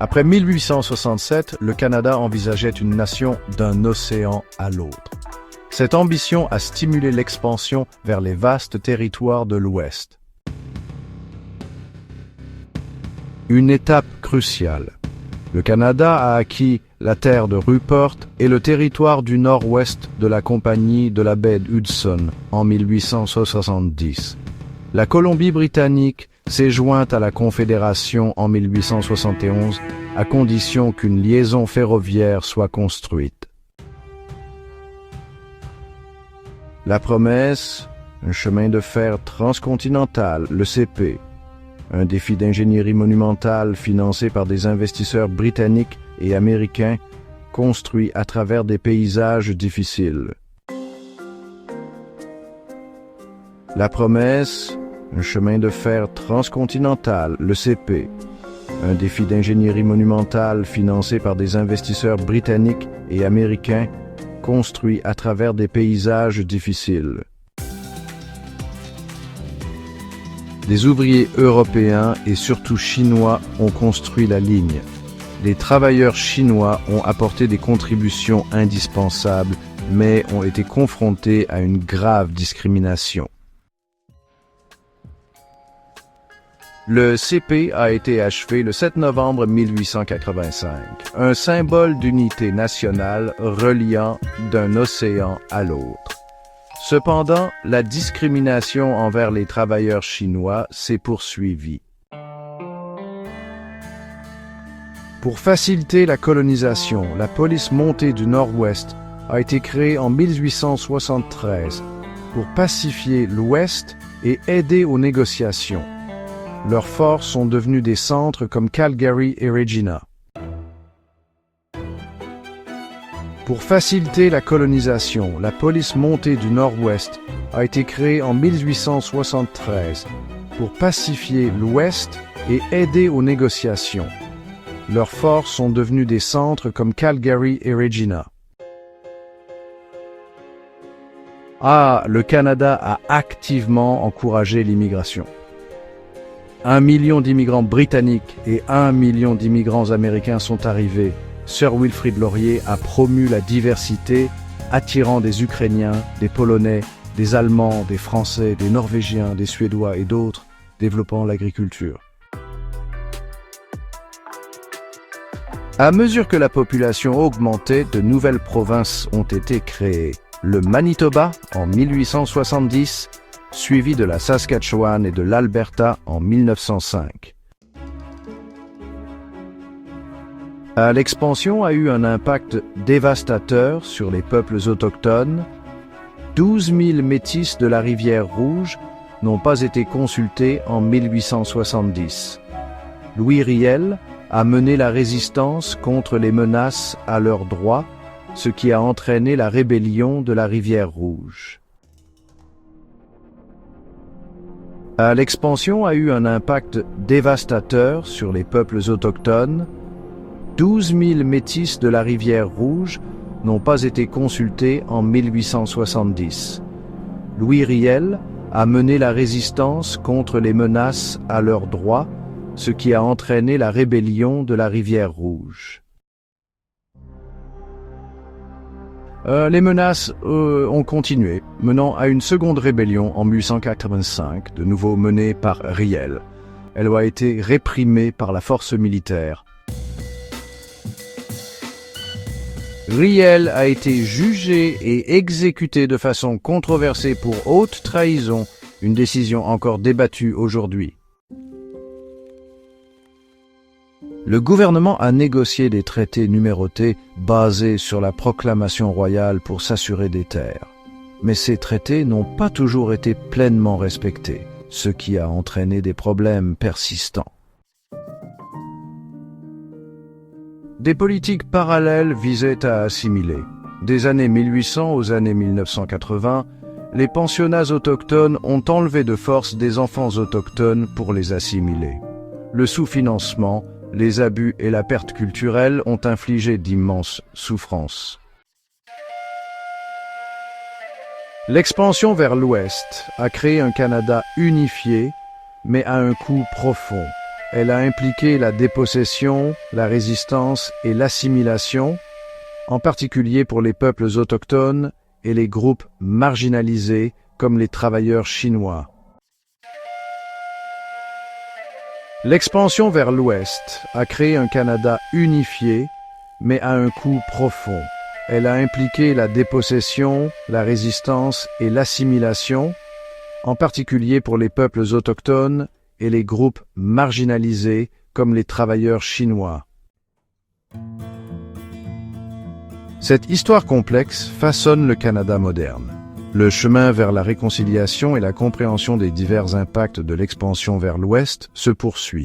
Après 1867, le Canada envisageait une nation d'un océan à l'autre. Cette ambition a stimulé l'expansion vers les vastes territoires de l'Ouest. Une étape cruciale. Le Canada a acquis la terre de Rupert et le territoire du nord-ouest de la Compagnie de la baie d'Hudson en 1870. La Colombie-Britannique s'est jointe à la Confédération en 1871 à condition qu'une liaison ferroviaire soit construite. La promesse, un chemin de fer transcontinental, le CP, un défi d'ingénierie monumentale financé par des investisseurs britanniques et américains, construit à travers des paysages difficiles. La promesse, un chemin de fer transcontinental, le CP, un défi d'ingénierie monumentale financé par des investisseurs britanniques et américains, construit à travers des paysages difficiles. Des ouvriers européens et surtout chinois ont construit la ligne. Les travailleurs chinois ont apporté des contributions indispensables, mais ont été confrontés à une grave discrimination. Le CP a été achevé le 7 novembre 1885, un symbole d'unité nationale reliant d'un océan à l'autre. Cependant, la discrimination envers les travailleurs chinois s'est poursuivie. Pour faciliter la colonisation, la police montée du Nord-Ouest a été créée en 1873 pour pacifier l'Ouest et aider aux négociations. Leurs forces sont devenues des centres comme Calgary et Regina. Pour faciliter la colonisation, la police montée du Nord-Ouest a été créée en 1873 pour pacifier l'Ouest et aider aux négociations. Leurs forces sont devenues des centres comme Calgary et Regina. Le Canada a activement encouragé l'immigration. 1 million d'immigrants britanniques et 1 million d'immigrants américains sont arrivés. Sir Wilfrid Laurier a promu la diversité, attirant des Ukrainiens, des Polonais, des Allemands, des Français, des Norvégiens, des Suédois et d'autres, développant l'agriculture. À mesure que la population augmentait, de nouvelles provinces ont été créées. Le Manitoba en 1870, suivi de la Saskatchewan et de l'Alberta en 1905. L'expansion a eu un impact dévastateur sur les peuples autochtones. 12 000 métis de la rivière Rouge n'ont pas été consultés en 1870. Louis Riel a mené la résistance contre les menaces à leurs droits, ce qui a entraîné la rébellion de la rivière Rouge. L'expansion a eu un impact dévastateur sur les peuples autochtones. 12 000 métis de la rivière Rouge n'ont pas été consultés en 1870. Louis Riel a mené la résistance contre les menaces à leurs droits, ce qui a entraîné la rébellion de la rivière Rouge. Les menaces ont continué, menant à une seconde rébellion en 1885, de nouveau menée par Riel. Elle a été réprimée par la force militaire. Riel a été jugé et exécuté de façon controversée pour haute trahison, une décision encore débattue aujourd'hui. Le gouvernement a négocié des traités numérotés basés sur la proclamation royale pour s'assurer des terres. Mais ces traités n'ont pas toujours été pleinement respectés, ce qui a entraîné des problèmes persistants. Des politiques parallèles visaient à assimiler. Des années 1800 aux années 1980, les pensionnats autochtones ont enlevé de force des enfants autochtones pour les assimiler. Le sous-financement, les abus et la perte culturelle ont infligé d'immenses souffrances. L'expansion vers l'Ouest a créé un Canada unifié, mais à un coût profond. Elle a impliqué la dépossession, la résistance et l'assimilation, en particulier pour les peuples autochtones et les groupes marginalisés comme les travailleurs chinois. L'expansion vers l'ouest a créé un Canada unifié, mais à un coût profond. Elle a impliqué la dépossession, la résistance et l'assimilation, en particulier pour les peuples autochtones et les groupes marginalisés comme les travailleurs chinois. Cette histoire complexe façonne le Canada moderne. Le chemin vers la réconciliation et la compréhension des divers impacts de l'expansion vers l'Ouest se poursuit.